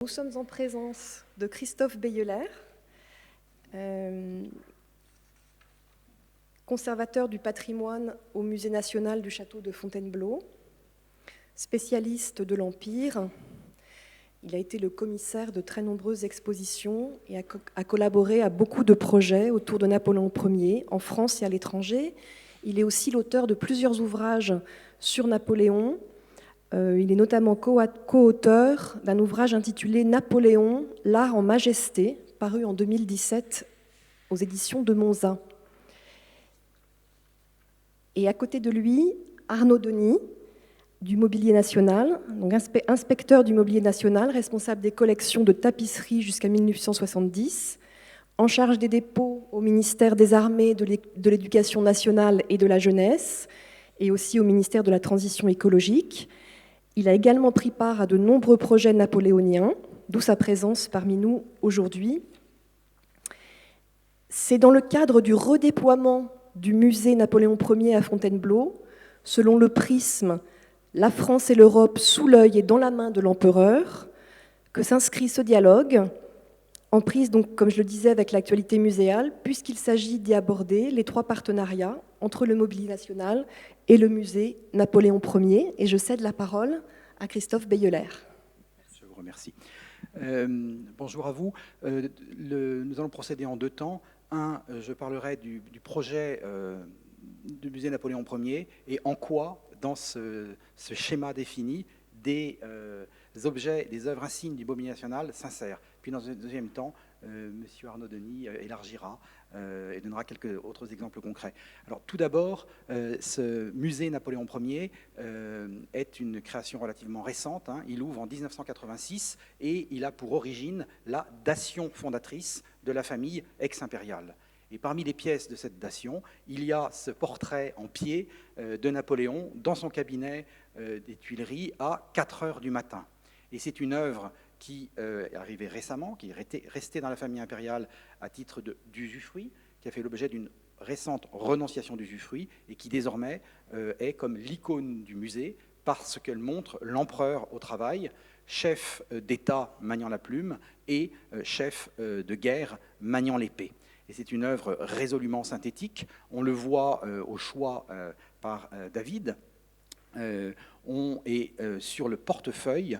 Nous sommes en présence de Christophe Beyeler, conservateur du patrimoine au Musée national du château de Fontainebleau, spécialiste de l'Empire. Il a été le commissaire de très nombreuses expositions et a collaboré à beaucoup de projets autour de Napoléon Ier, en France et à l'étranger. Il est aussi l'auteur de plusieurs ouvrages sur Napoléon. Il est notamment co-auteur d'un ouvrage intitulé « Napoléon, l'art en majesté », paru en 2017 aux éditions de Monza. Et à côté de lui, Arnaud Denis, du Mobilier National, donc inspecteur du Mobilier National, responsable des collections de tapisseries jusqu'à 1970, en charge des dépôts au ministère des Armées, de l'Éducation nationale et de la jeunesse, et aussi au ministère de la Transition écologique. Il a également pris part à de nombreux projets napoléoniens, d'où sa présence parmi nous aujourd'hui. C'est dans le cadre du redéploiement du musée Napoléon Ier à Fontainebleau, selon le prisme « La France et l'Europe sous l'œil et dans la main de l'empereur », que s'inscrit ce dialogue, en prise, donc, comme je le disais, avec l'actualité muséale, puisqu'il s'agit d'y aborder les trois partenariats entre le Mobilier National et le musée Napoléon Ier. Et je cède la parole à Christophe Beyeler. Je vous remercie. Bonjour à vous. Nous allons procéder en deux temps. Un, je parlerai du projet du musée Napoléon Ier et en quoi, dans ce schéma défini, des objets, des œuvres insignes du Mobilier National s'insèrent. Puis dans un deuxième temps, M. Arnaud Denis élargira et donnera quelques autres exemples concrets. Alors tout d'abord, ce musée Napoléon Ier est une création relativement récente. Il ouvre en 1986 et il a pour origine la dation fondatrice de la famille ex-impériale. Et parmi les pièces de cette dation, il y a ce portrait en pied de Napoléon dans son cabinet des Tuileries à 4 heures du matin. Et c'est une œuvre qui est arrivée récemment, qui est restée dans la famille impériale à titre d'usufruit, qui a fait l'objet d'une récente renonciation d'usufruit et qui désormais est comme l'icône du musée parce qu'elle montre l'empereur au travail, chef d'État maniant la plume et chef de guerre maniant l'épée. Et c'est une œuvre résolument synthétique. On le voit au choix par David. On est sur le portefeuille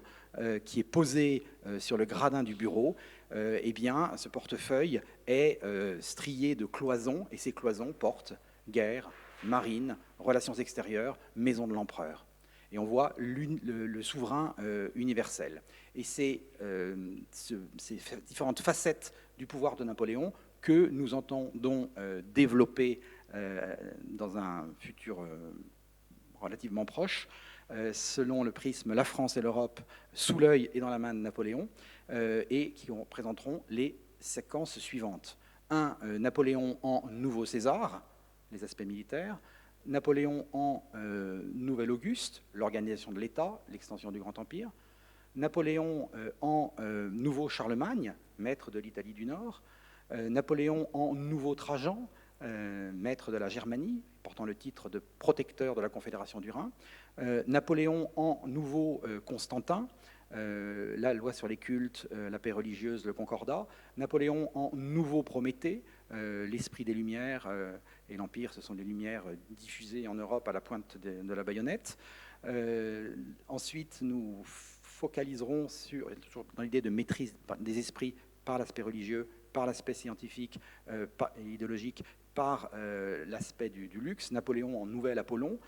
qui est posé sur le gradin du bureau. Eh bien, ce portefeuille est strié de cloisons, et ces cloisons portent guerre, marine, relations extérieures, maison de l'empereur. Et on voit le souverain universel. Et c'est ces différentes facettes du pouvoir de Napoléon que nous entendons développer dans un futur relativement proche, selon le prisme La France et l'Europe sous l'œil et dans la main de Napoléon, et qui présenteront les séquences suivantes. 1. Napoléon en Nouveau César, les aspects militaires. Napoléon en Nouvel Auguste, l'organisation de l'État, l'extension du Grand Empire. Napoléon en Nouveau Charlemagne, maître de l'Italie du Nord. Napoléon en Nouveau Trajan, maître de la Germanie, portant le titre de protecteur de la Confédération du Rhin. Napoléon en Nouveau Constantin, la loi sur les cultes, la paix religieuse, le concordat. Napoléon en Nouveau Prométhée, l'esprit des Lumières et l'Empire, ce sont des lumières diffusées en Europe à la pointe de la baïonnette. Ensuite, nous focaliserons toujours dans l'idée de maîtrise des esprits par l'aspect religieux, par l'aspect scientifique et idéologique, par l'aspect du luxe. Napoléon en Nouvel Apollon,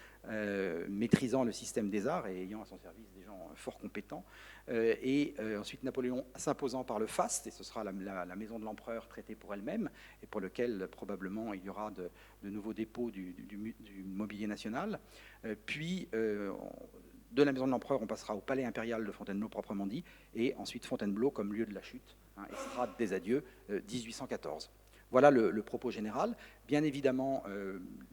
maîtrisant le système des arts et ayant à son service des gens fort compétents. Et ensuite Napoléon s'imposant par le faste, et ce sera la maison de l'empereur traitée pour elle-même, et pour lequel probablement il y aura de nouveaux dépôts du Mobilier National. Puis de la maison de l'empereur, on passera au palais impérial de Fontainebleau proprement dit, et ensuite Fontainebleau comme lieu de la chute, estrade des adieux, 1814. Voilà le propos général. Bien évidemment,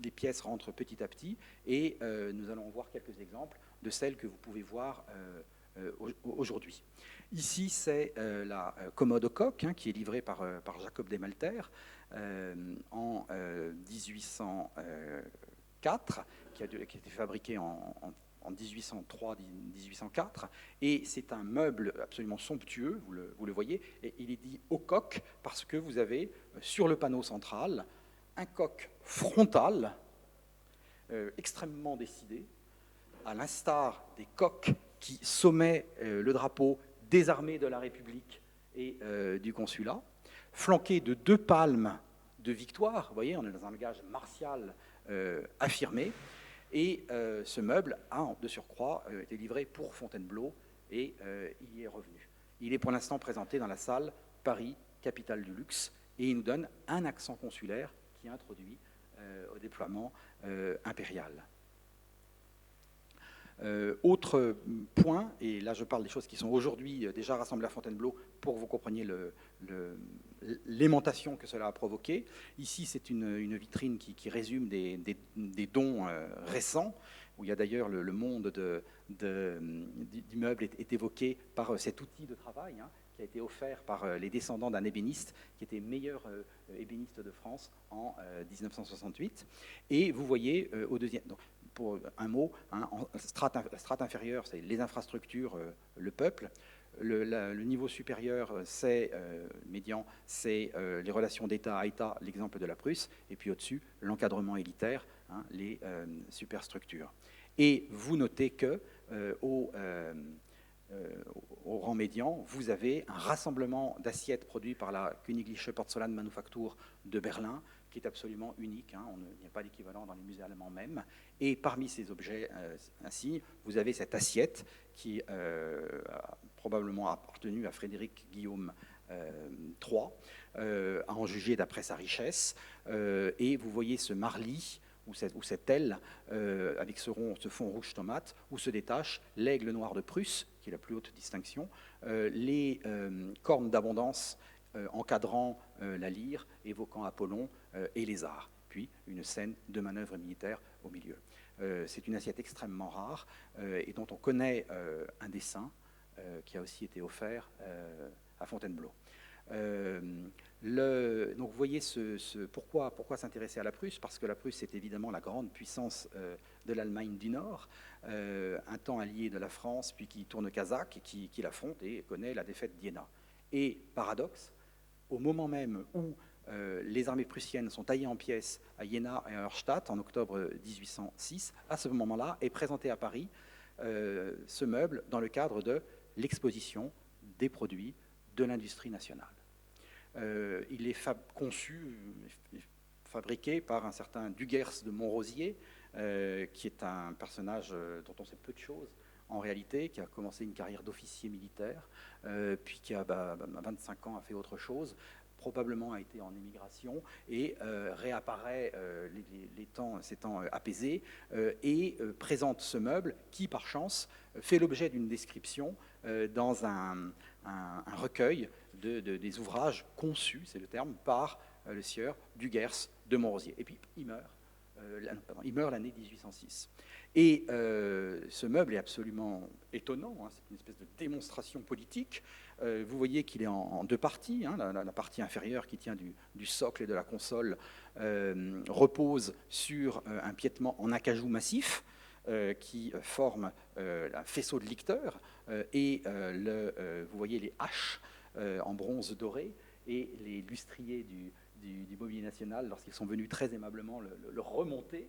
les pièces rentrent petit à petit, et nous allons voir quelques exemples de celles que vous pouvez voir aujourd'hui. Ici, c'est la commode au coq, qui est livrée par Jacob Desmalter en 1804, qui a été fabriquée en en 1803-1804, et c'est un meuble absolument somptueux, vous le voyez, et il est dit au coq parce que vous avez sur le panneau central un coq frontal extrêmement décidé, à l'instar des coqs qui sommaient le drapeau des armées de la République et du consulat, flanqué de 2 palmes de victoire. Vous voyez, on est dans un langage martial affirmé. Et ce meuble a, de surcroît, été livré pour Fontainebleau et il y est revenu. Il est pour l'instant présenté dans la salle Paris, capitale du luxe, et il nous donne un accent consulaire qui introduit au déploiement impérial. Autre point, et là je parle des choses qui sont aujourd'hui déjà rassemblées à Fontainebleau pour que vous compreniez l'aimantation que cela a provoqué. Ici, c'est une vitrine qui résume des dons récents, où il y a d'ailleurs le monde d'immeubles est évoqué par cet outil de travail qui a été offert par les descendants d'un ébéniste qui était meilleur ébéniste de France en 1968. Et vous voyez au deuxième... Donc, pour un mot, la strate inférieure, c'est les infrastructures, le peuple. Le niveau supérieur, c'est médian, c'est les relations d'État à État, l'exemple de la Prusse, et puis au-dessus, l'encadrement élitaire, les superstructures. Et vous notez que au rang médian, vous avez un rassemblement d'assiettes produits par la Königliche Porzellanmanufaktur de Berlin, qui est absolument unique, il n'y a pas d'équivalent dans les musées allemands même. Et parmi ces objets insignes, vous avez cette assiette qui a probablement appartenu à Frédéric Guillaume III, à en juger d'après sa richesse. Et vous voyez ce marly, ou cette aile, avec ce fond rouge tomate, où se détache l'aigle noir de Prusse, qui est la plus haute distinction, les cornes d'abondance encadrant la lyre, évoquant Apollon et les arts, puis une scène de manœuvre militaire au milieu. C'est une assiette extrêmement rare et dont on connaît un dessin qui a aussi été offert à Fontainebleau. Donc vous voyez pourquoi s'intéresser à la Prusse, parce que la Prusse est évidemment la grande puissance de l'Allemagne du Nord, un temps allié de la France, puis qui tourne kazakh, et qui l'affronte et connaît la défaite d'Iéna. Et paradoxe, au moment même où les armées prussiennes sont taillées en pièces à Iéna et à Auerstadt en octobre 1806, à ce moment-là est présenté à Paris ce meuble dans le cadre de l'exposition des produits de l'industrie nationale. Il est conçu, fabriqué par un certain Dugers de Montrosier, qui est un personnage dont on sait peu de choses en réalité, qui a commencé une carrière d'officier militaire, puis qui à 25 ans a fait autre chose, probablement a été en émigration et réapparaît s'étant apaisé et présente ce meuble qui, par chance, fait l'objet d'une description dans un recueil des ouvrages conçus, c'est le terme, par le sieur Dugers de Montrosier. Et puis il meurt l'année 1806. Et ce meuble est absolument étonnant, c'est une espèce de démonstration politique. Vous voyez qu'il est en 2 parties. La partie inférieure qui tient du socle et de la console repose sur un piétement en acajou massif qui forme un faisceau de licteurs. Et vous voyez les haches en bronze doré et les lustriers du mobilier national, lorsqu'ils sont venus très aimablement le remonter,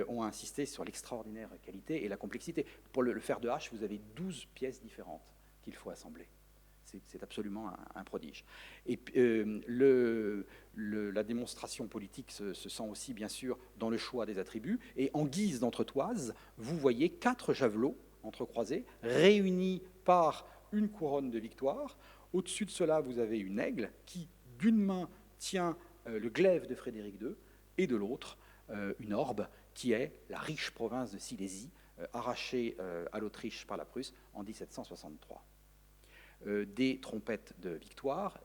ont insisté sur l'extraordinaire qualité et la complexité. Pour le faire de hache, vous avez 12 pièces différentes qu'il faut assembler. C'est absolument un prodige. Et la démonstration politique se sent aussi, bien sûr, dans le choix des attributs. Et en guise d'entretoise, vous voyez 4 javelots entrecroisés, réunis par une couronne de victoire. Au-dessus de cela, vous avez une aigle qui, d'une main, tient le glaive de Frédéric II, et de l'autre, une orbe qui est la riche province de Silésie, arrachée à l'Autriche par la Prusse en 1763. Des trompettes de victoire,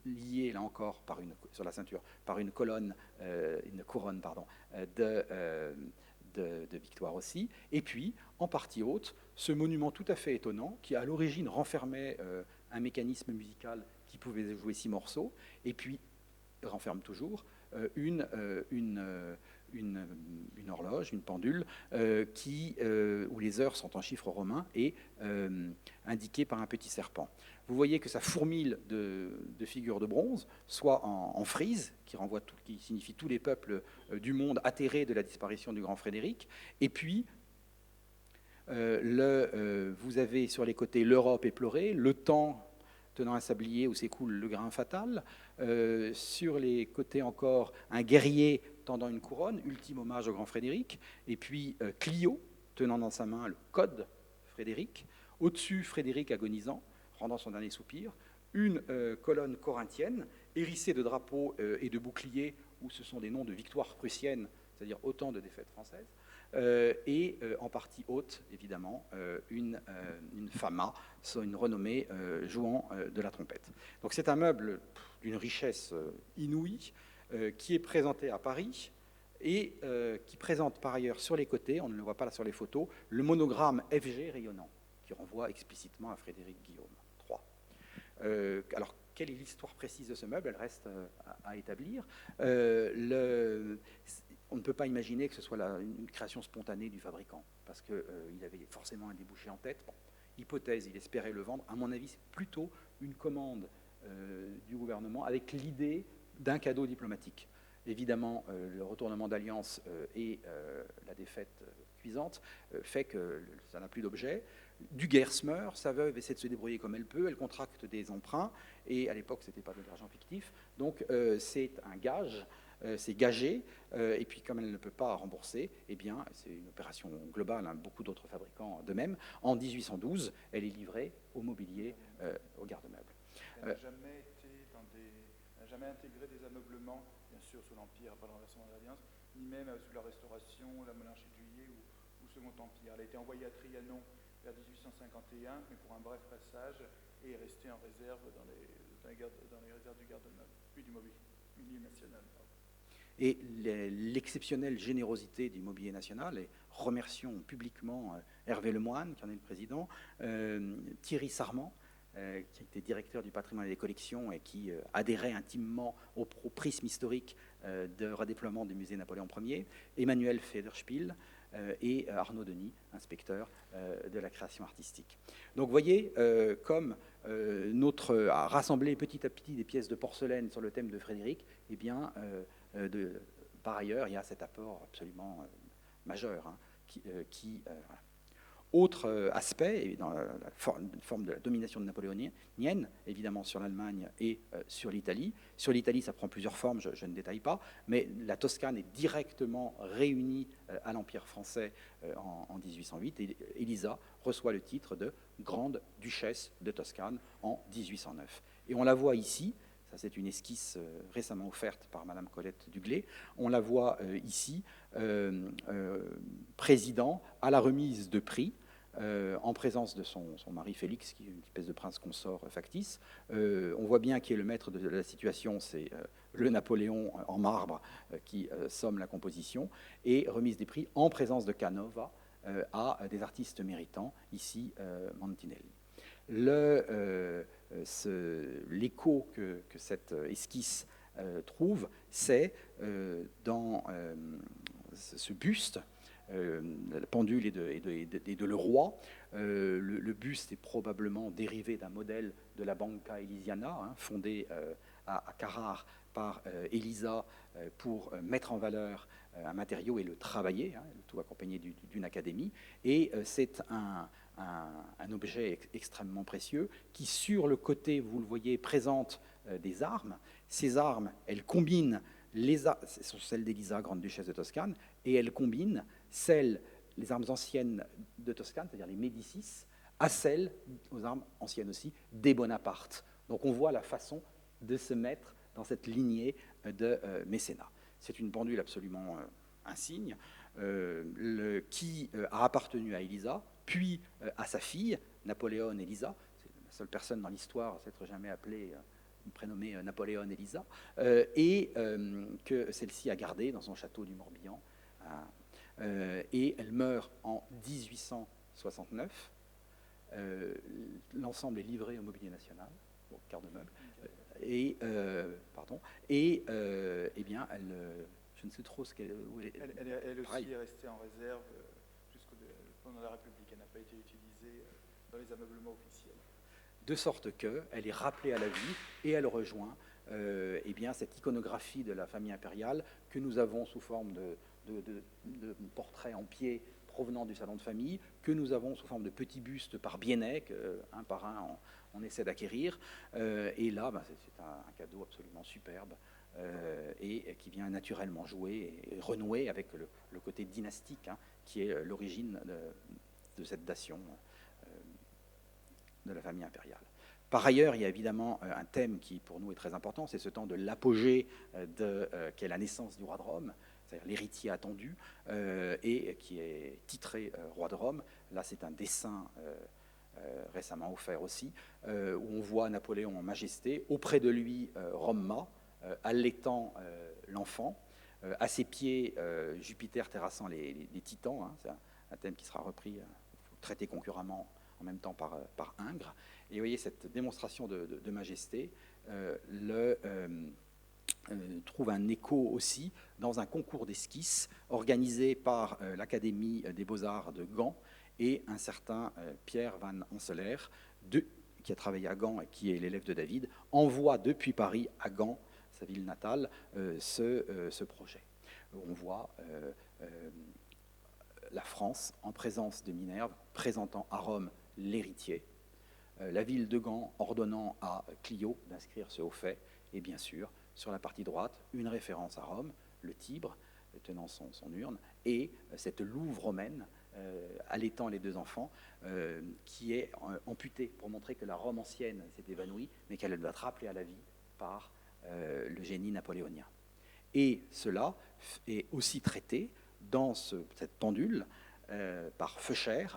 liées là encore sur la ceinture par une couronne de victoire aussi, et puis en partie haute, ce monument tout à fait étonnant qui à l'origine renfermait un mécanisme musical qui pouvait jouer 6 morceaux, et puis renferme toujours une une horloge, une pendule, où les heures sont en chiffres romains et indiquées par un petit serpent. Vous voyez que ça fourmille de figures de bronze, soit en frise, qui signifie tous les peuples du monde atterrés de la disparition du grand Frédéric, et puis vous avez sur les côtés l'Europe éplorée, le temps tenant un sablier où s'écoule le grain fatal, sur les côtés encore un guerrier tendant une couronne, ultime hommage au grand Frédéric, et puis Clio tenant dans sa main le code Frédéric, au-dessus Frédéric agonisant, rendant son dernier soupir, une colonne corinthienne hérissée de drapeaux et de boucliers où ce sont des noms de victoires prussiennes, c'est-à-dire autant de défaites françaises, et en partie haute, évidemment, une fama, une renommée jouant de la trompette. Donc c'est un meuble d'une richesse inouïe qui est présenté à Paris et qui présente par ailleurs sur les côtés, on ne le voit pas là sur les photos, le monogramme FG rayonnant, qui renvoie explicitement à Frédéric Guillaume III. Alors, quelle est l'histoire précise de ce meuble? Elle reste à établir. On ne peut pas imaginer que ce soit une création spontanée du fabricant, parce qu'il avait forcément un débouché en tête. Bon, hypothèse, il espérait le vendre. À mon avis, c'est plutôt une commande du gouvernement avec l'idée d'un cadeau diplomatique. Évidemment, le retournement d'alliance et la défaite cuisante fait que ça n'a plus d'objet. Du guerre se meurt, sa veuve essaie de se débrouiller comme elle peut, elle contracte des emprunts, et à l'époque, ce n'était pas de l'argent fictif, donc c'est un gage, c'est gagé, et puis comme elle ne peut pas rembourser, eh bien, c'est une opération globale, hein, beaucoup d'autres fabricants de même. En 1812, elle est livrée au mobilier, aux garde-meubles. Elle n'a jamais intégré des ameublements, bien sûr, sous l'Empire, après le renversement de l'Alliance, ni même sous la Restauration, la monarchie de Juillet ou Second Empire. Elle a été envoyée à Trianon vers 1851, mais pour un bref passage, et est restée en réserve dans les réserves du garde-meuble, puis du mobilier national. Et l'exceptionnelle générosité du mobilier national, et remercions publiquement Hervé Lemoine, qui en est le président, Thierry Sarment, qui était directeur du patrimoine et des collections et qui adhérait intimement au prisme historique de redéploiement du musée Napoléon Ier, Emmanuel Federspiel et Arnaud Denis, inspecteur de la création artistique. Donc vous voyez, comme a rassemblé petit à petit des pièces de porcelaine sur le thème de Frédéric, eh bien, par ailleurs, il y a cet apport absolument majeur, hein, voilà. Autre aspect, dans la forme de la domination napoléonienne, évidemment sur l'Allemagne et sur l'Italie. Sur l'Italie, ça prend plusieurs formes, je ne détaille pas, mais la Toscane est directement réunie à l'Empire français en 1808, et Elisa reçoit le titre de Grande Duchesse de Toscane en 1809. Et on la voit ici. Ça, c'est une esquisse récemment offerte par Madame Colette Duglé. On la voit ici, président à la remise de prix, en présence de son mari Félix, qui est une espèce de prince consort factice. On voit bien qui est le maître de la situation, c'est le Napoléon en marbre qui somme la composition, et remise des prix en présence de Canova à des artistes méritants, ici Mantinelli. L'écho que cette esquisse trouve, c'est dans ce buste, la pendule et de le roi. Le buste est probablement dérivé d'un modèle de la Banca Elisiana, hein, fondée à Carrare par Elisa pour mettre en valeur un matériau et le travailler, hein, le tout accompagné d'une académie. Et c'est un objet extrêmement précieux qui, sur le côté, vous le voyez, présente des armes. Ces armes, elles combinent ce sont celles d'Elisa, grande duchesse de Toscane, et elles combinent les armes anciennes de Toscane, c'est-à-dire les Médicis, à celles, aux armes anciennes aussi, des Bonaparte. Donc on voit la façon de se mettre dans cette lignée de mécénat. C'est une pendule absolument insigne, qui a appartenu à Elisa, puis à sa fille, Napoléon Elisa. C'est la seule personne dans l'histoire à s'être jamais appelée, prénommée Napoléon Elisa, et que celle-ci a gardé dans son château du Morbihan. Et elle meurt en 1869. L'ensemble est livré au mobilier national, au quart de meuble. Et eh bien, Je ne sais trop où elle est. Elle aussi Pareil. est restée en réserve pendant la République. Elle n'a pas été utilisée dans les ameublements officiels. De sorte qu'elle est rappelée à la vie et elle rejoint eh bien, cette iconographie de la famille impériale que nous avons sous forme de portraits en pied provenant du salon de famille, que nous avons sous forme de petits bustes par Biennet, un par un on essaie d'acquérir. Et là, c'est un cadeau absolument superbe et qui vient naturellement jouer et renouer avec le côté dynastique qui est l'origine de cette dation de la famille impériale. Par ailleurs, il y a évidemment un thème qui pour nous est très important, c'est ce temps de l'apogée qui est la naissance du roi de Rome, c'est-à-dire l'héritier attendu, et qui est titré roi de Rome. Là, c'est un dessin récemment offert aussi, où on voit Napoléon en majesté, auprès de lui Roma, allaitant l'enfant, à ses pieds Jupiter terrassant les titans, c'est un thème qui sera repris, traité concurremment en même temps par Ingres. Et vous voyez cette démonstration de majesté trouve un écho aussi dans un concours d'esquisses organisé par l'Académie des Beaux-Arts de Gand et un certain Pierre Van Anselaer, qui a travaillé à Gand et qui est l'élève de David, envoie depuis Paris à Gand, sa ville natale, ce projet. On voit la France en présence de Minerve, présentant à Rome l'héritier, la ville de Gand ordonnant à Clio d'inscrire ce haut fait, et bien sûr, sur la partie droite, une référence à Rome, le Tibre, tenant son urne, et cette louve romaine, allaitant les deux enfants, qui est amputée pour montrer que la Rome ancienne s'est évanouie, mais qu'elle doit être rappelée à la vie par le génie napoléonien. Et cela est aussi traité dans cette pendule par Feucher,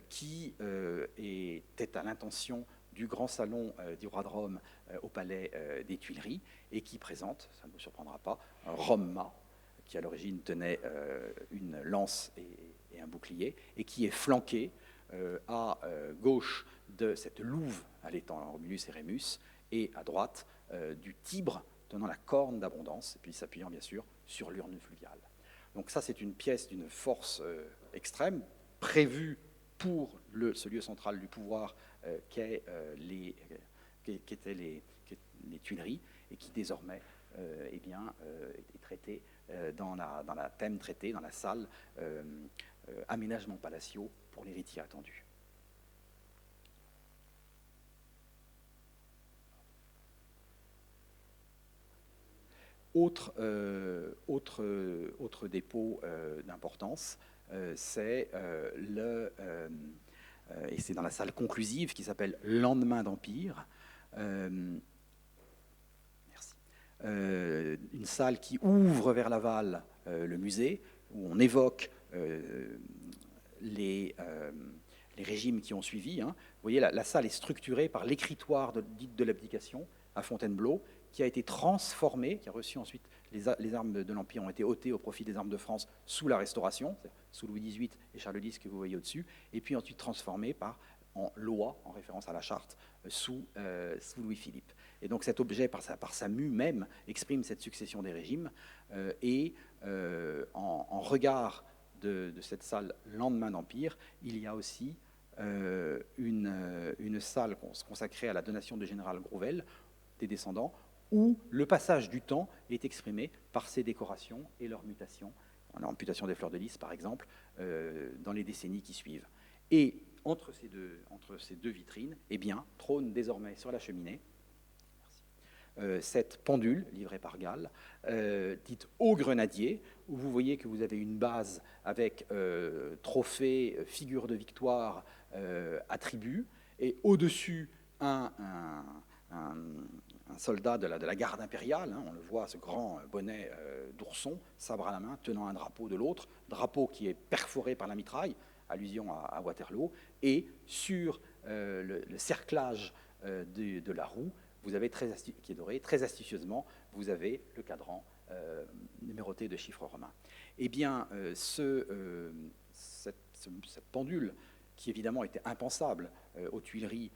qui était à l'intention du grand salon du roi de Rome au palais des Tuileries et qui présente, ça ne vous surprendra pas, un Roma, qui à l'origine tenait une lance et un bouclier, et qui est flanqué à gauche de cette louve allaitant Romulus et Rémus, et à droite du Tibre tenant la corne d'abondance, et puis s'appuyant bien sûr sur l'urne fluviale. Donc ça, c'est une pièce d'une force extrême, prévue pour ce lieu central du pouvoir qu'étaient les Tuileries, et qui désormais est traité dans la thème traité dans la salle aménagements palatiaux pour l'héritier attendu. Autre dépôt d'importance, c'est et c'est dans la salle conclusive qui s'appelle Lendemain d'Empire. Merci. Une salle qui ouvre vers l'aval le musée, où on évoque les régimes qui ont suivi. Vous voyez, la salle est structurée par l'écritoire dite de l'abdication à Fontainebleau, qui a été transformé, qui a reçu ensuite les armes de l'Empire ont été ôtées au profit des armes de France sous la Restauration, sous Louis XVIII et Charles X que vous voyez au-dessus, et puis ensuite transformé en loi, en référence à la charte, sous Louis-Philippe. Et donc cet objet, par sa mue même, exprime cette succession des régimes, et en regard de cette salle Lendemain d'Empire, il y a aussi une salle consacrée à la donation du général Grouvel, des descendants, où le passage du temps est exprimé par ces décorations et leur mutation, l'amputation des fleurs de lys par exemple, dans les décennies qui suivent. Et entre ces deux vitrines, eh bien, trône désormais sur la cheminée cette pendule livrée par Gall, dite Au Grenadier, où vous voyez que vous avez une base avec trophées, figures de victoire, attributs, et au-dessus un soldat de la garde impériale, on le voit, ce grand bonnet d'ourson, sabre à la main, tenant un drapeau de l'autre, drapeau qui est perforé par la mitraille, allusion à Waterloo, et sur le cerclage de la roue, vous avez qui est doré, très astucieusement, vous avez le cadran numéroté de chiffres romains. Eh bien, cette pendule, qui évidemment était impensable aux Tuileries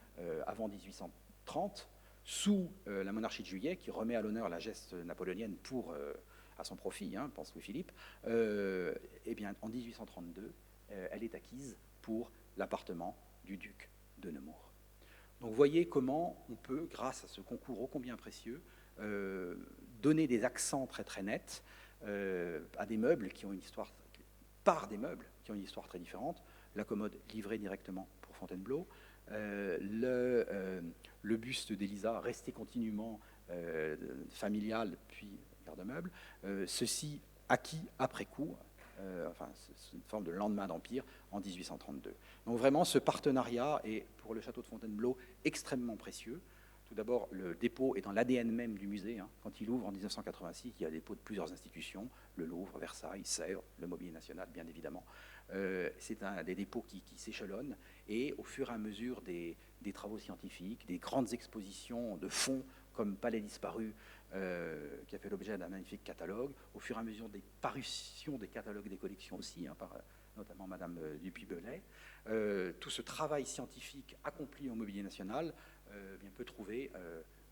avant 1830, sous la monarchie de Juillet, qui remet à l'honneur la geste napoléonienne pour à son profit, hein, pense Louis-Philippe, eh bien, en 1832, elle est acquise pour l'appartement du duc de Nemours. Donc vous voyez comment on peut, grâce à ce concours ô combien précieux, donner des accents très très nets à des meubles qui ont une histoire, par des meubles qui ont une histoire très différente. La commode livrée directement pour Fontainebleau, le buste d'Élisa resté continuellement familial puis garde-meuble, ceci acquis après coup, enfin c'est une forme de lendemain d'empire en 1832. Donc vraiment ce partenariat est pour le château de Fontainebleau extrêmement précieux. Tout d'abord, le dépôt est dans l'ADN même du musée. Hein. Quand il ouvre en 1986, il y a des dépôts de plusieurs institutions, le Louvre, Versailles, Sèvres, le Mobilier National, bien évidemment. C'est des dépôts qui s'échelonnent, et au fur et à mesure des travaux scientifiques, des grandes expositions de fonds, comme Palais disparu, qui a fait l'objet d'un magnifique catalogue, au fur et à mesure des parutions des catalogues des collections aussi, hein, par notamment Madame Dupuy-Belay, tout ce travail scientifique accompli au Mobilier National bien peut trouver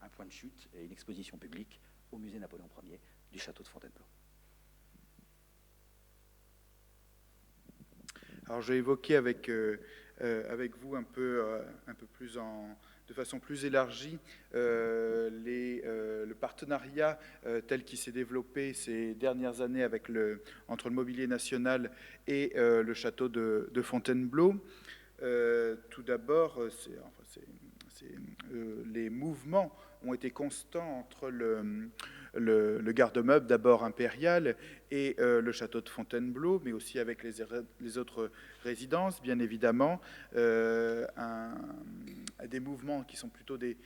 un point de chute et une exposition publique au musée Napoléon Ier du château de Fontainebleau. Alors j'ai évoqué avec vous un peu plus de façon plus élargie le partenariat tel qu'il s'est développé ces dernières années entre le Mobilier National et le château de Fontainebleau. Tout d'abord, les mouvements ont été constants entre le garde-meuble, d'abord impérial, et le château de Fontainebleau, mais aussi avec les autres résidences, bien évidemment. Des mouvements qui sont plutôt des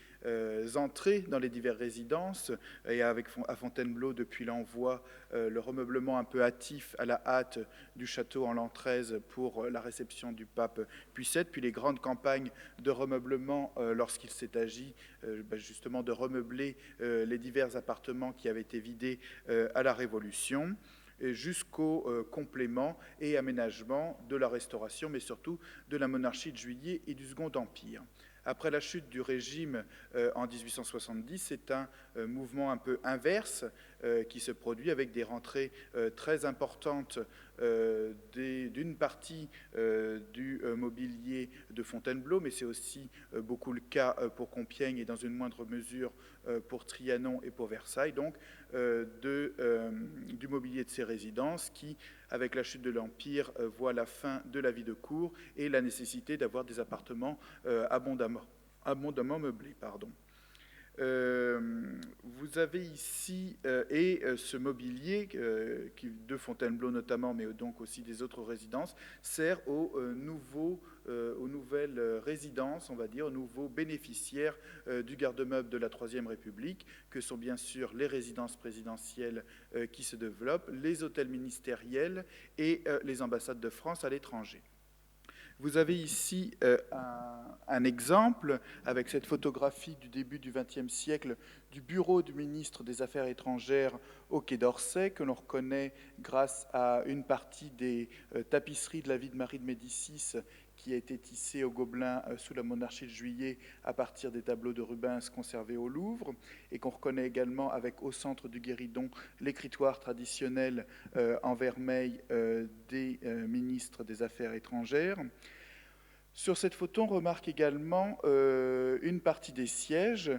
entrées dans les diverses résidences, et à Fontainebleau, depuis l'envoi, le remeublement un peu hâtif, à la hâte du château en l'an 13 pour la réception du pape Pie VII, puis les grandes campagnes de remeublement lorsqu'il s'est agi justement de remeubler les divers appartements qui avaient été vidés à la Révolution, jusqu'au complément et aménagement de la Restauration, mais surtout de la monarchie de Juillet et du Second Empire. Après la chute du régime en 1870, c'est un mouvement un peu inverse qui se produit avec des rentrées très importantes d'une partie du mobilier de Fontainebleau, mais c'est aussi beaucoup le cas pour Compiègne et dans une moindre mesure pour Trianon et pour Versailles, donc du mobilier de ces résidences qui, avec la chute de l'Empire, voit la fin de la vie de cour et la nécessité d'avoir des appartements abondamment meublés. Vous avez ici, ce mobilier de Fontainebleau notamment, mais donc aussi des autres résidences, sert aux nouvelles résidences, on va dire, aux nouveaux bénéficiaires du garde-meuble de la Troisième République, que sont bien sûr les résidences présidentielles qui se développent, les hôtels ministériels et les ambassades de France à l'étranger. Vous avez ici un exemple avec cette photographie du début du XXe siècle du bureau du ministre des Affaires étrangères au Quai d'Orsay, que l'on reconnaît grâce à une partie des tapisseries de la vie de Marie de Médicis qui a été tissée au Gobelin sous la monarchie de Juillet à partir des tableaux de Rubens conservés au Louvre, et qu'on reconnaît également avec au centre du guéridon l'écritoire traditionnel en vermeil des ministres des Affaires étrangères. Sur cette photo, on remarque également une partie des sièges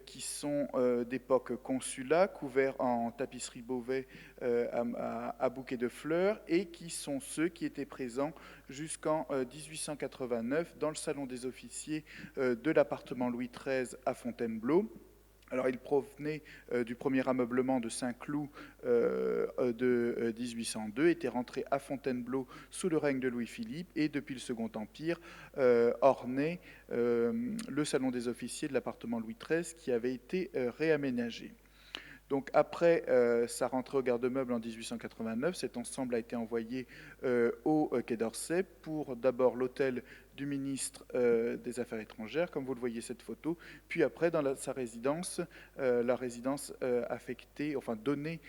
qui sont d'époque consulat, couverts en tapisserie Beauvais à bouquets de fleurs, et qui sont ceux qui étaient présents jusqu'en 1889 dans le salon des officiers de l'appartement Louis XIII à Fontainebleau. Alors, il provenait du premier ameublement de Saint-Cloud de 1802, était rentré à Fontainebleau sous le règne de Louis-Philippe, et depuis le Second Empire ornait le salon des officiers de l'appartement Louis XIII qui avait été réaménagé. Donc après sa rentrée au garde-meuble en 1889, cet ensemble a été envoyé au Quai d'Orsay pour d'abord l'hôtel du ministre des Affaires étrangères, comme vous le voyez cette photo, puis après dans sa résidence, la résidence affectée, enfin donnée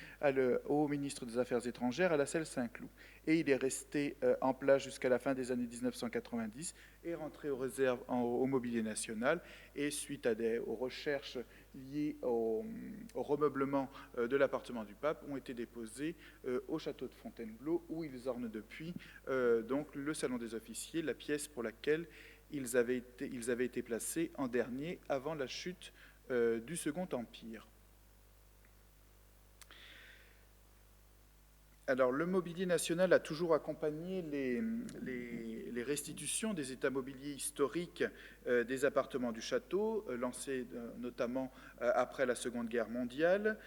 au ministre des Affaires étrangères à la Selle Saint-Cloud. Et il est resté en place jusqu'à la fin des années 1990 et rentré aux réserves au Mobilier National. Et suite aux recherches liées au remeublement de l'appartement du pape ont été déposés au château de Fontainebleau, où ils ornent depuis donc le salon des officiers, la pièce pour laquelle ils avaient été placés en dernier avant la chute du Second Empire. Alors, le mobilier national a toujours accompagné les restitutions des états mobiliers historiques des appartements du château, lancés notamment après la Seconde Guerre mondiale,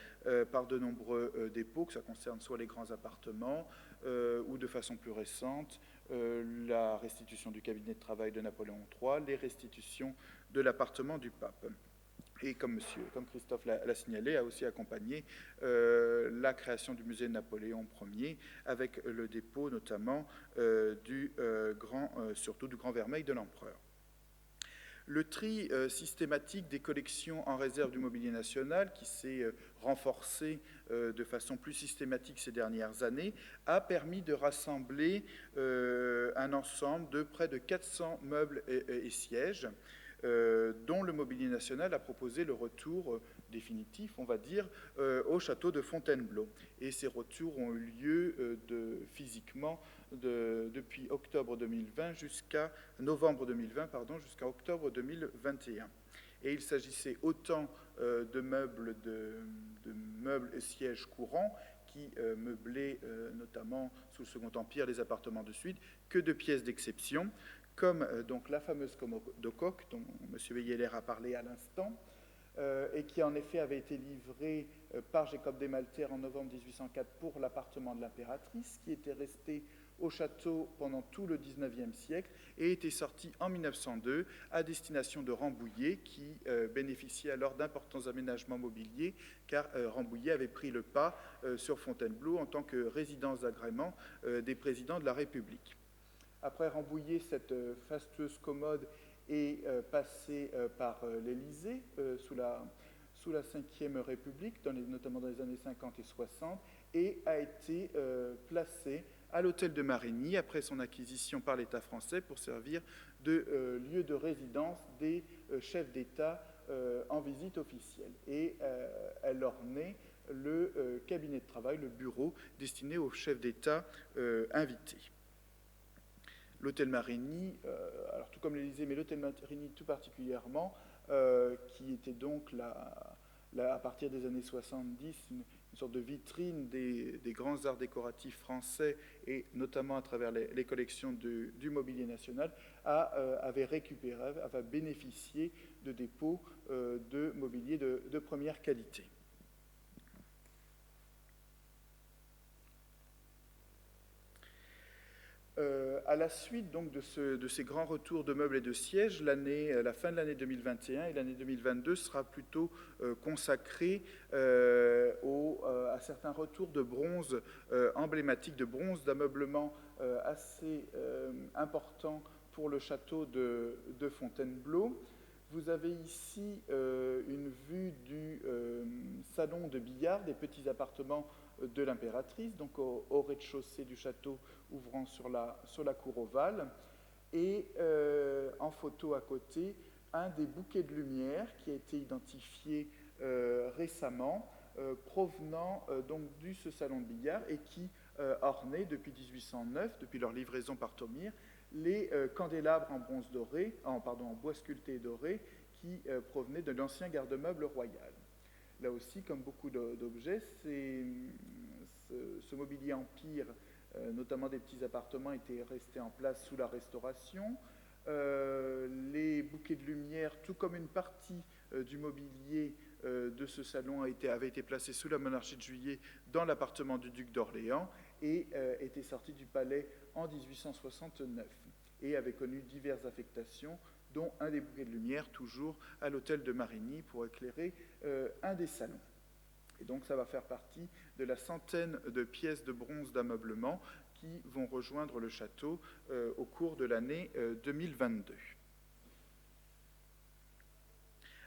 par de nombreux dépôts, que ça concerne soit les grands appartements, ou de façon plus récente, la restitution du cabinet de travail de Napoléon III, les restitutions de l'appartement du pape. Et comme Christophe l'a signalé, a aussi accompagné la création du musée de Napoléon Ier, avec le dépôt notamment surtout du Grand Vermeil de l'Empereur. Le tri systématique des collections en réserve du mobilier national, qui s'est renforcé de façon plus systématique ces dernières années, a permis de rassembler un ensemble de près de 400 meubles et sièges, dont le mobilier national a proposé le retour définitif, on va dire, au château de Fontainebleau. Et ces retours ont eu lieu physiquement depuis octobre 2020 jusqu'à novembre 2020, jusqu'à octobre 2021. Et il s'agissait autant de meubles et sièges courants qui meublaient notamment sous le Second Empire les appartements de suite, que de pièces d'exception, comme donc la fameuse commode de coque dont M. Veilleler a parlé à l'instant, et qui en effet avait été livrée par Jacob Desmalter en novembre 1804 pour l'appartement de l'impératrice, qui était resté au château pendant tout le XIXe siècle et était sorti en 1902 à destination de Rambouillet, qui bénéficiait alors d'importants aménagements mobiliers, car Rambouillet avait pris le pas sur Fontainebleau en tant que résidence d'agrément des présidents de la République. Après Rambouillet, cette fastueuse commode est passée par l'Élysée sous la Ve République, notamment dans les années 50 et 60, et a été placée à l'hôtel de Marigny après son acquisition par l'État français pour servir de lieu de résidence des chefs d'État en visite officielle. Et elle ornait le cabinet de travail, le bureau destiné aux chefs d'État invités. L'hôtel Marigny, alors tout comme l'Élysée, mais l'hôtel Marigny tout particulièrement, qui était donc à partir des années 70 une sorte de vitrine des grands arts décoratifs français, et notamment à travers les collections du mobilier national, avait bénéficié de dépôts de mobilier de première qualité. À la suite donc de ces grands retours de meubles et de sièges, la fin de l'année 2021 et l'année 2022 sera plutôt consacrée à certains retours de bronze emblématiques, de bronze d'ameublement assez importants pour le château de Fontainebleau. Vous avez ici une vue du salon de billard, des petits appartements de l'impératrice, donc au rez-de-chaussée du château ouvrant sur la cour ovale, et en photo à côté, un des bouquets de lumière qui a été identifié récemment, provenant donc de ce salon de billard, et qui ornait depuis 1809, depuis leur livraison par Thomire, les candélabres en bronze doré, en bois sculpté et doré, qui provenaient de l'ancien garde-meuble royal. Là aussi, comme beaucoup d'objets, ce mobilier empire, notamment des petits appartements, était resté en place sous la Restauration. Les bouquets de lumière, tout comme une partie du mobilier de ce salon, avait été placé sous la monarchie de Juillet dans l'appartement du duc d'Orléans et était sorti du palais en 1869 et avait connu diverses affectations, dont un des bouquets de lumière toujours à l'hôtel de Marigny pour éclairer un des salons. Et donc ça va faire partie de la centaine de pièces de bronze d'ameublement qui vont rejoindre le château au cours de l'année 2022.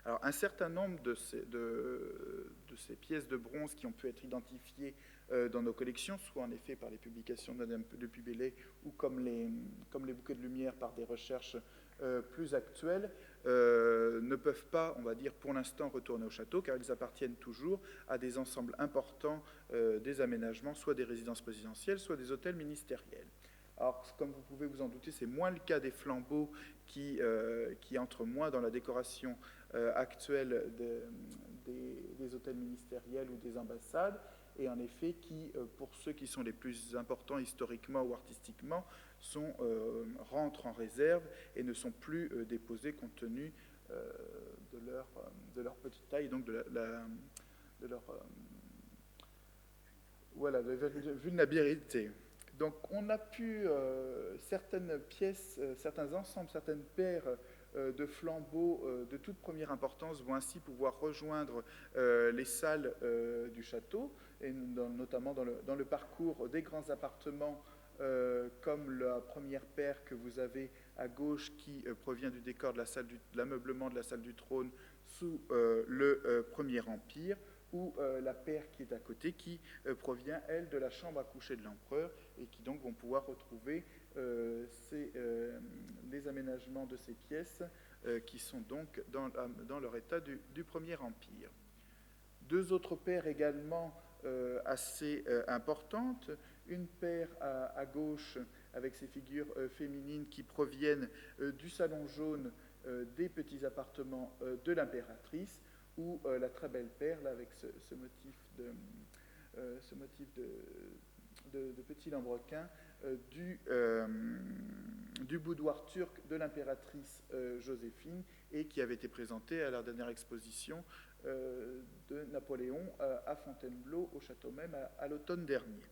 Alors, un certain nombre de ces pièces de bronze qui ont pu être identifiées dans nos collections, soit en effet par les publications de Madame de Pubélé ou comme les bouquets de lumière par des recherches plus actuelles, ne peuvent pas, on va dire, pour l'instant retourner au château, car ils appartiennent toujours à des ensembles importants des aménagements, soit des résidences présidentielles, soit des hôtels ministériels. Alors, comme vous pouvez vous en douter, c'est moins le cas des flambeaux qui entrent moins dans la décoration actuelle des hôtels ministériels ou des ambassades, et en effet qui, pour ceux qui sont les plus importants historiquement ou artistiquement, rentrent en réserve et ne sont plus déposés compte tenu de leur petite taille, donc de leur vulnérabilité. Donc on a pu, certaines pièces, certains ensembles, certaines paires de flambeaux de toute première importance vont ainsi pouvoir rejoindre les salles du château, et notamment dans le parcours des grands appartements, comme la première paire que vous avez à gauche qui provient du décor de l'ameublement de la salle du trône sous le Premier Empire, ou la paire qui est à côté qui provient, elle, de la chambre à coucher de l'empereur, et qui donc vont pouvoir retrouver les aménagements de ces pièces qui sont donc dans leur état du Premier Empire. Deux autres paires également assez importantes, une paire à gauche avec ces figures féminines qui proviennent du salon jaune des petits appartements de l'impératrice, ou la très belle paire là, avec ce motif de petit lambrequin du boudoir turc de l'impératrice Joséphine, et qui avait été présenté à la dernière exposition de Napoléon à Fontainebleau, au château même, à l'automne dernier.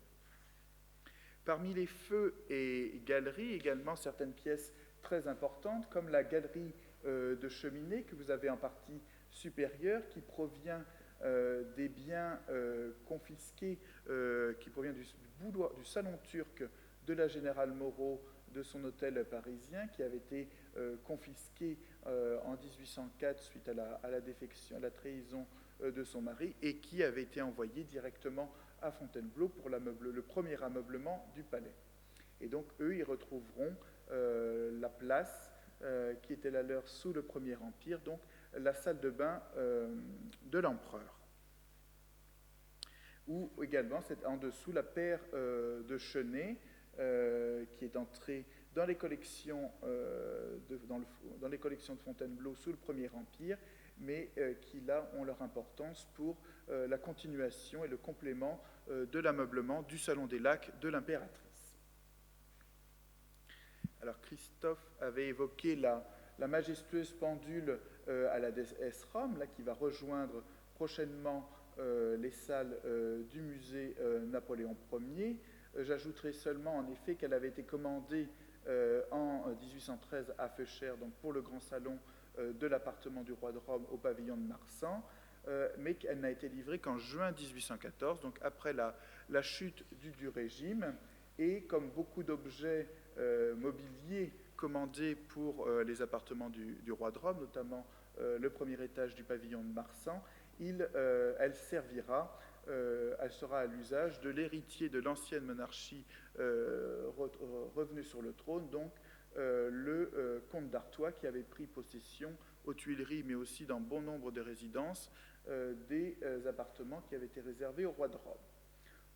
Parmi les feux et galeries, également certaines pièces très importantes, comme la galerie de cheminée que vous avez en partie supérieure, qui provient des biens confisqués, qui provient du salon turc de la générale Moreau de son hôtel parisien, qui avait été confisqué en 1804 suite à la défection, à la trahison de son mari, et qui avait été envoyé directement à Fontainebleau pour le premier ameublement du palais. Et donc eux, ils retrouveront la place qui était la leur sous le Premier Empire, donc la salle de bain de l'empereur. Ou également, c'est en dessous la paire de chenets qui est entrée dans les collections dans les collections de Fontainebleau sous le Premier Empire, mais qui là ont leur importance pour la continuation et le complément de l'ameublement du Salon des Lacs de l'impératrice. Alors Christophe avait évoqué la majestueuse pendule à la DS Rome, là, qui va rejoindre prochainement les salles du musée Napoléon Ier. J'ajouterai seulement en effet qu'elle avait été commandée en 1813 à Feuchères, donc pour le grand salon de l'appartement du roi de Rome au pavillon de Marsan, mais qu'elle n'a été livrée qu'en juin 1814, donc après la chute du régime, et comme beaucoup d'objets mobiliers commandés pour les appartements du roi de Rome, notamment le premier étage du pavillon de Marsan, elle servira, elle sera à l'usage de l'héritier de l'ancienne monarchie revenu sur le trône, donc le comte d'Artois, qui avait pris possession aux Tuileries, mais aussi dans bon nombre de résidences, des appartements qui avaient été réservés au roi de Rome.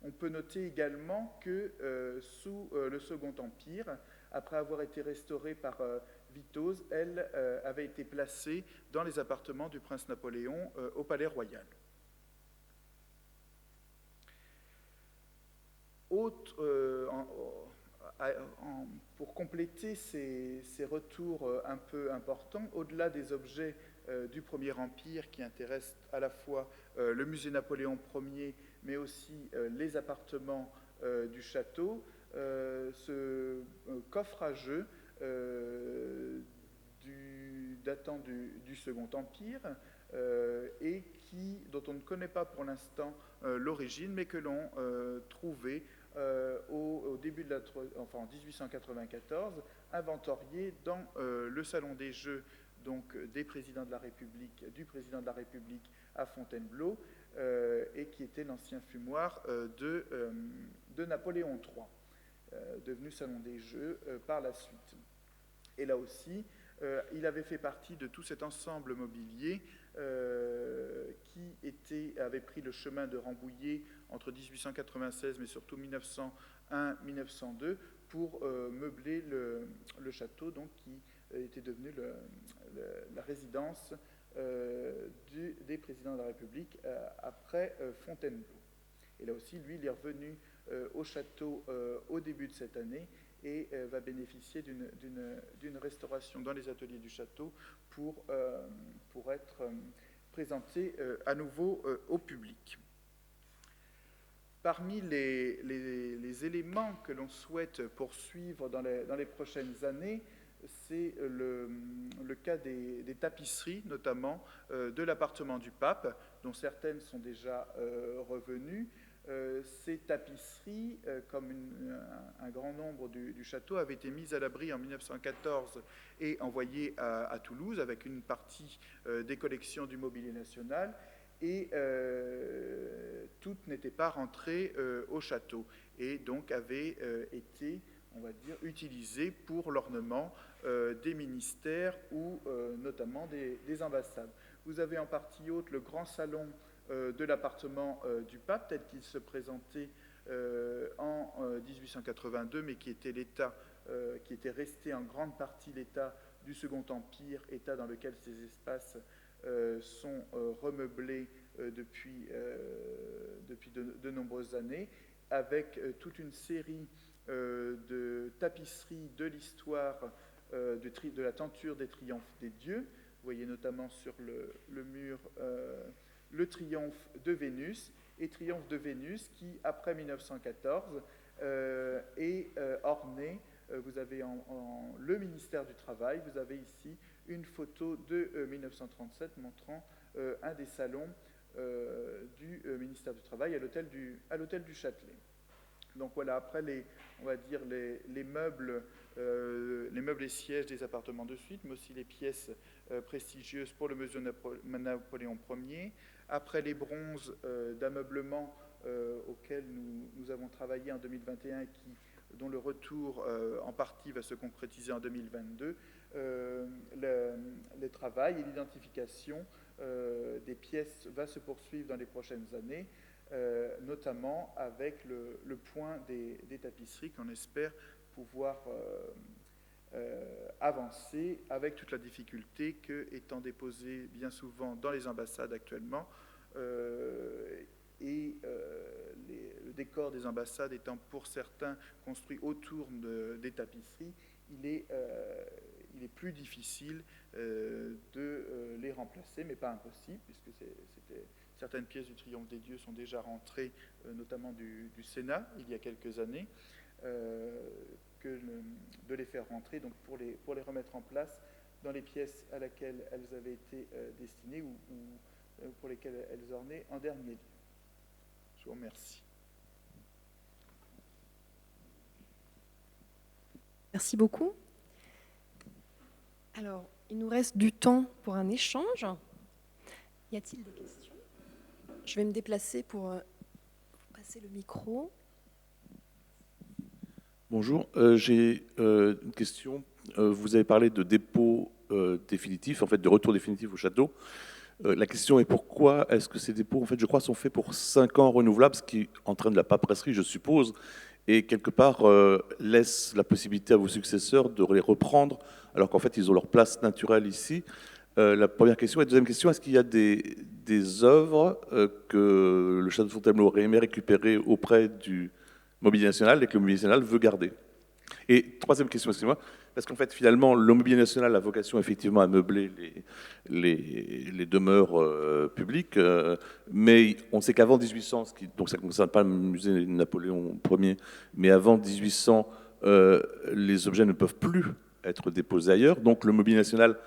On peut noter également que sous le Second Empire, après avoir été restaurée par Vitoz, elle avait été placée dans les appartements du prince Napoléon au Palais Royal. Pour compléter ces retours un peu importants, au-delà des objets du Premier Empire qui intéressent à la fois le musée Napoléon Ier, mais aussi les appartements du château, ce coffre à jeu datant du Second Empire, et dont on ne connaît pas pour l'instant l'origine, mais que l'on trouvait au début en 1894, inventorié dans le salon des jeux donc du président de la République à Fontainebleau, et qui était l'ancien fumoir de Napoléon III, devenu salon des jeux par la suite. Et là aussi, Il avait fait partie de tout cet ensemble mobilier qui avait pris le chemin de Rambouillet entre 1896, mais surtout 1901-1902, pour meubler le château, donc, qui était devenu la résidence des présidents de la République après Fontainebleau. Et là aussi, lui, il est revenu au château au début de cette année et va bénéficier d'une restauration dans les ateliers du château pour être présenté à nouveau au public. Parmi les éléments que l'on souhaite poursuivre dans les prochaines années, c'est le cas des tapisseries, notamment de l'appartement du pape, dont certaines sont déjà revenues. Ces tapisseries, comme un grand nombre du château, avaient été mises à l'abri en 1914 et envoyées à Toulouse, avec une partie des collections du Mobilier national, et toutes n'étaient pas rentrées au château, et donc avaient été, on va dire, utilisées pour l'ornement des ministères ou notamment des ambassades. Vous avez en partie haute le grand salon de l'appartement du pape, tel qu'il se présentait en 1882, mais qui était qui était resté en grande partie l'état du Second Empire, état dans lequel ces espaces sont remeublés depuis de nombreuses années, avec toute une série de tapisseries de l'histoire de la tenture des triomphes des dieux. Vous voyez notamment sur le mur le triomphe de Vénus, et triomphe de Vénus qui, après 1914, est orné. Vous avez le ministère du Travail, vous avez ici une photo de 1937 montrant un des salons du ministère du Travail à l'hôtel du Châtelet. Donc voilà, après on va dire les meubles et sièges des appartements de suite, mais aussi les pièces prestigieuses pour le musée Napoléon Ier. Après les bronzes d'ameublement auxquels nous avons travaillé en 2021 et dont le retour en partie va se concrétiser en 2022, le travail et l'identification des pièces va se poursuivre dans les prochaines années, notamment avec le point des tapisseries qu'on espère pouvoir avancer, avec toute la difficulté que, étant déposées bien souvent dans les ambassades actuellement, le décor des ambassades étant pour certains construit autour des tapisseries, il est plus difficile de les remplacer, mais pas impossible, puisque certaines pièces du Triomphe des dieux sont déjà rentrées, notamment du Sénat, il y a quelques années, de les faire rentrer, donc pour les remettre en place dans les pièces à laquelle elles avaient été destinées ou pour lesquelles elles ornaient en dernier lieu. Je vous remercie. Merci beaucoup. Alors, il nous reste du temps pour un échange. Y a-t-il des questions? Je vais me déplacer pour vous passer le micro. Bonjour, j'ai une question. Vous avez parlé de dépôt définitif, en fait de retour définitif au château. La question est pourquoi est-ce que ces dépôts, en fait, je crois, sont faits pour 5 ans renouvelables, ce qui entraîne de la paperasserie, je suppose, et quelque part laisse la possibilité à vos successeurs de les reprendre, alors qu'en fait, ils ont leur place naturelle ici. La première question. Et la deuxième question, est-ce qu'il y a des œuvres que le château de Fontainebleau aurait aimé récupérer auprès du Mobilier national et que le Mobilier national veut garder? Et troisième question, excusez-moi, parce qu'en fait, finalement, le Mobilier national a vocation effectivement à meubler les demeures publiques, mais on sait qu'avant 1800, donc ça ne concerne pas le musée Napoléon Ier, mais avant 1800, les objets ne peuvent plus être déposés ailleurs, donc le Mobilier national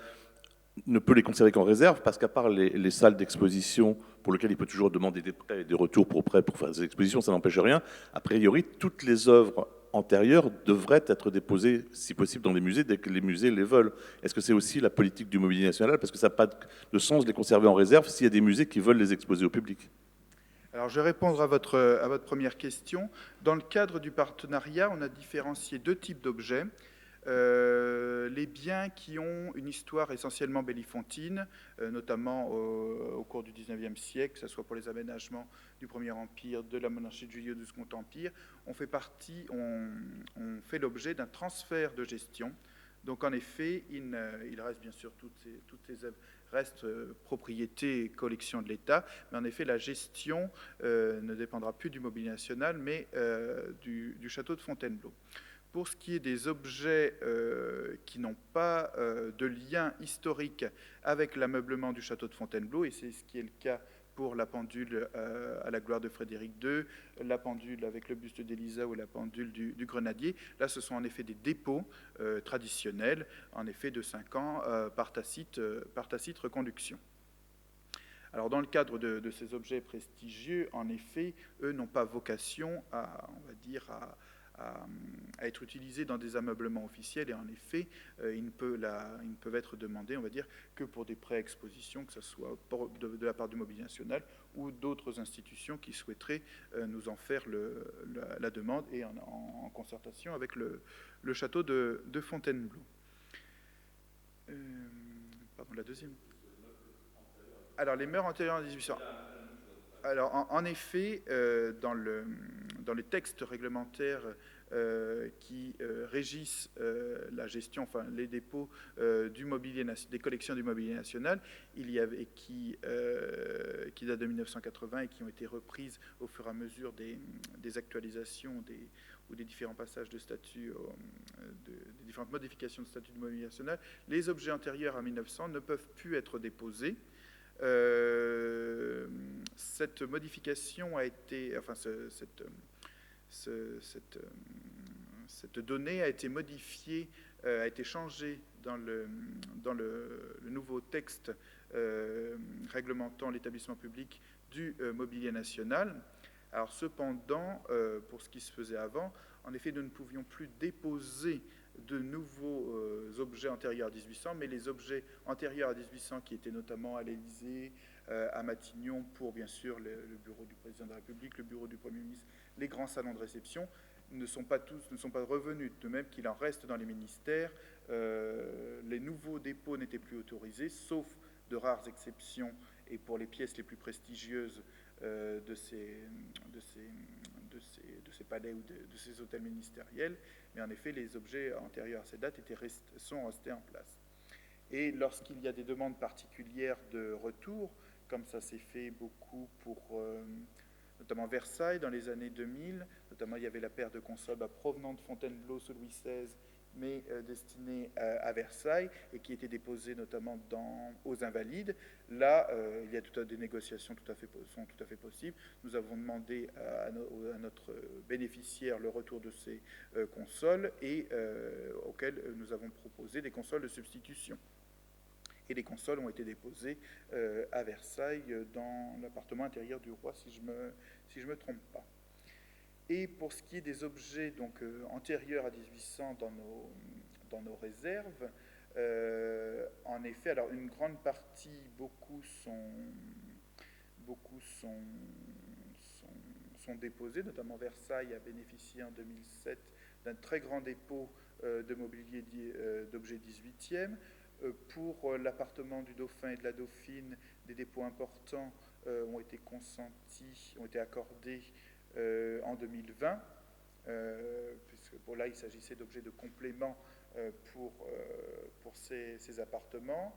ne peut les conserver qu'en réserve, parce qu'à part les salles d'exposition pour lesquelles il peut toujours demander des prêts et des retours pour prêts pour faire des expositions, ça n'empêche rien. A priori, toutes les œuvres antérieures devraient être déposées, si possible, dans les musées dès que les musées les veulent. Est-ce que c'est aussi la politique du Mobilier national? Parce que ça n'a pas de sens de les conserver en réserve s'il y a des musées qui veulent les exposer au public. Alors, je vais répondre à votre première question. Dans le cadre du partenariat, on a différencié deux types d'objets. Les biens qui ont une histoire essentiellement bellifontine, notamment au cours du XIXe siècle, que ce soit pour les aménagements du Premier Empire, de la monarchie de Juillet ou du Second Empire, ont fait l'objet d'un transfert de gestion. Donc en effet, il reste bien sûr toutes ces œuvres restent propriété et collection de l'État, mais en effet la gestion ne dépendra plus du mobilier national, mais du château de Fontainebleau. Pour ce qui est des objets qui n'ont pas de lien historique avec l'ameublement du château de Fontainebleau, et c'est ce qui est le cas pour la pendule à la gloire de Frédéric II, la pendule avec le buste d'Élisa ou la pendule du Grenadier, là ce sont en effet des dépôts traditionnels, en effet de 5 ans par tacite reconduction. Alors dans le cadre de ces objets prestigieux, en effet, eux n'ont pas vocation à être utilisés dans des ameublements officiels, et en effet, ils ne peuvent être demandés, on va dire, que pour des pré-expositions, que ce soit de la part du Mobilier National ou d'autres institutions qui souhaiteraient nous en faire la demande, et en concertation avec le château de Fontainebleau. Pardon, la deuxième. Alors, les mœurs antérieures à 1800. Alors, en effet, dans les textes réglementaires qui régissent la gestion, enfin les dépôts des collections du mobilier national, il y avait qui datent de 1980 et qui ont été reprises au fur et à mesure des actualisations ou des différents passages de statut, des différentes modifications de statut du mobilier national. Les objets antérieurs à 1900 ne peuvent plus être déposés. Cette modification a été, enfin cette donnée a été modifiée, a été changée dans le nouveau texte réglementant l'établissement public du mobilier national. Alors cependant, pour ce qui se faisait avant, en effet, nous ne pouvions plus déposer de nouveaux objets antérieurs à 1800, mais les objets antérieurs à 1800 qui étaient notamment à l'Élysée, à Matignon, pour bien sûr le bureau du président de la République, le bureau du Premier ministre, les grands salons de réception, ne sont pas revenus, de même qu'il en reste dans les ministères. Les nouveaux dépôts n'étaient plus autorisés, sauf de rares exceptions, et pour les pièces les plus prestigieuses de ces palais ou de ces hôtels ministériels, mais en effet, les objets antérieurs à ces dates sont restés en place. Et lorsqu'il y a des demandes particulières de retour, comme ça s'est fait beaucoup pour notamment Versailles dans les années 2000, notamment il y avait la paire de consoles provenant de Fontainebleau sous Louis XVI, mais destinée à Versailles, et qui était déposée notamment aux Invalides. Là, il y a des négociations sont tout à fait possibles. Nous avons demandé à notre bénéficiaire le retour de ces consoles, et auxquelles nous avons proposé des consoles de substitution. Et les consoles ont été déposées à Versailles dans l'appartement intérieur du roi, si je me trompe pas. Et pour ce qui est des objets donc, antérieurs à 1800 dans nos réserves, en effet, alors une grande partie, beaucoup sont déposés, notamment Versailles a bénéficié en 2007 d'un très grand dépôt de mobilier d'objets 18e. Pour l'appartement du Dauphin et de la Dauphine, des dépôts importants ont été accordés en 2020, puisque là il s'agissait d'objets de complément pour ces appartements.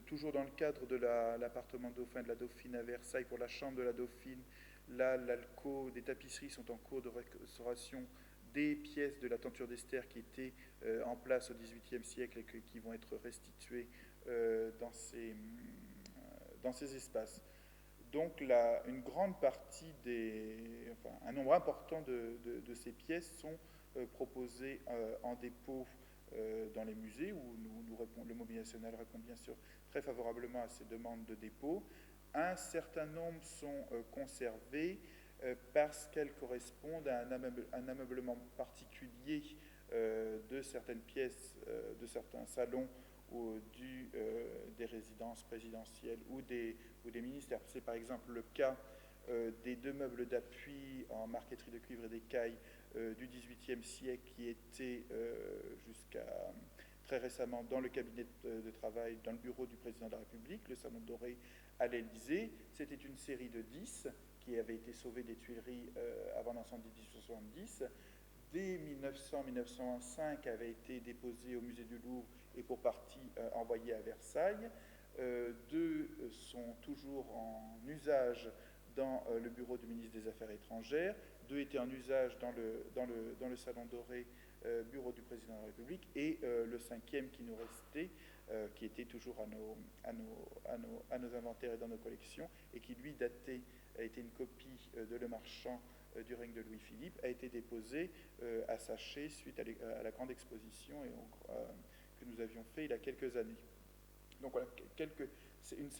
Toujours dans le cadre de l'appartement Dauphin et de la Dauphine à Versailles, pour la chambre de la Dauphine, là l'alcôve des tapisseries sont en cours de restauration des pièces de la tenture d'Esther qui étaient en place au XVIIIe siècle et qui vont être restituées dans ces espaces. Donc une grande partie un nombre important de ces pièces sont proposées en dépôt dans les musées, où le Mobilier National répond bien sûr très favorablement à ces demandes de dépôt. Un certain nombre sont conservés parce qu'elles correspondent à un ameublement particulier de certaines pièces, de certains salons ou des résidences présidentielles ou des ministères. C'est par exemple le cas des 2 meubles d'appui en marqueterie de cuivre et d'écaille du XVIIIe siècle qui étaient jusqu'à très récemment dans le cabinet de travail, dans le bureau du président de la République, le Salon Doré à l'Élysée. C'était une série de 10 qui avait été sauvée des Tuileries avant l'incendie de 1870. Dès 1900-1905 avait été déposée au musée du Louvre et pour partie envoyée à Versailles. 2 sont toujours en usage dans le bureau du ministre des Affaires étrangères. 2 étaient en usage dans le Salon Doré, bureau du président de la République, et le 5e qui nous restait, qui était toujours à nos inventaires et dans nos collections, et qui lui a été une copie de Le Marchand du règne de Louis-Philippe, a été déposé à Saché suite à la grande exposition que nous avions fait il y a quelques années. Donc voilà,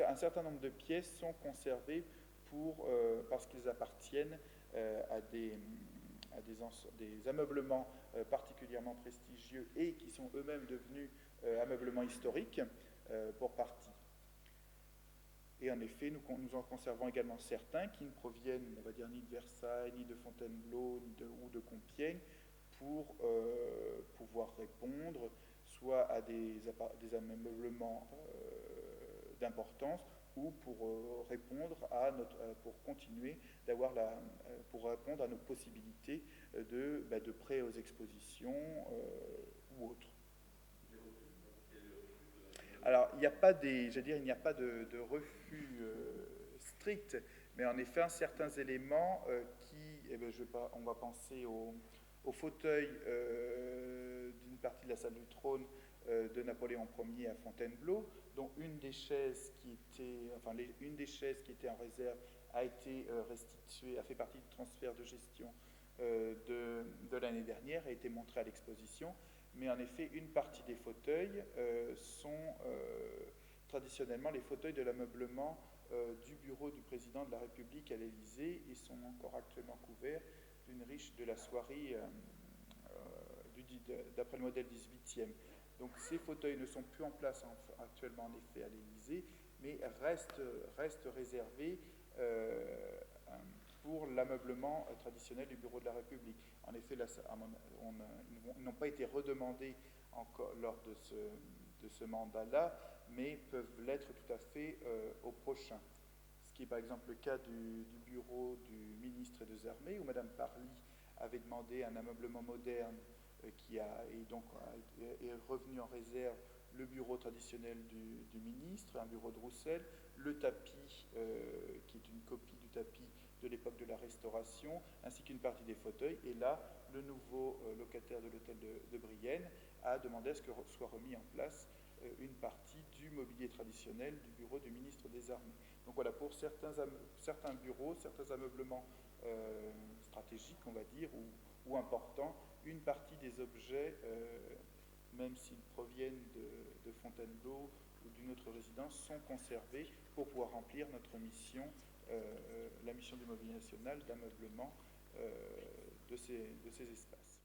un certain nombre de pièces sont conservées parce qu'ils appartiennent à des ameublements particulièrement prestigieux et qui sont eux-mêmes devenus ameublements historiques pour partie. Et en effet, nous en conservons également certains qui ne proviennent, on va dire, ni de Versailles, ni de Fontainebleau, ou de Compiègne, pour pouvoir répondre soit à des ameublements d'importance, ou pour répondre pour continuer pour répondre à nos possibilités de prêt aux expositions ou autres. Alors, il n'y a pas de refus strict, mais en effet, certains éléments on va penser au fauteuil d'une partie de la salle du trône de Napoléon Ier à Fontainebleau, dont une des chaises qui était en réserve a été restituée, a fait partie du transfert de gestion de l'année dernière, a été montrée à l'exposition. Mais en effet, une partie des fauteuils sont traditionnellement les fauteuils de l'ameublement du bureau du président de la République à l'Élysée et sont encore actuellement couverts de la soierie d'après le modèle 18e. Donc ces fauteuils ne sont plus en place actuellement en effet à l'Élysée, mais restent réservés pour l'ameublement traditionnel du bureau de la République. En effet, ils n'ont pas été redemandés encore lors de ce mandat-là, mais peuvent l'être tout à fait au prochain. Ce qui est par exemple le cas du bureau du ministre des Armées, où Mme Parly avait demandé un ameublement moderne est revenu en réserve le bureau traditionnel du ministre, un bureau de Roussel, le tapis, qui est une copie du tapis de l'époque de la Restauration, ainsi qu'une partie des fauteuils. Et là, le nouveau locataire de l'hôtel de Brienne a demandé à ce que soit remis en place une partie du mobilier traditionnel du bureau du ministre des Armées. Donc voilà, pour certains bureaux, certains ameublements stratégiques, on va dire, ou importants, une partie des objets, même s'ils proviennent de Fontainebleau ou d'une autre résidence, sont conservés pour pouvoir remplir notre mission, la mission du Mobilier national d'ameublement de ces espaces.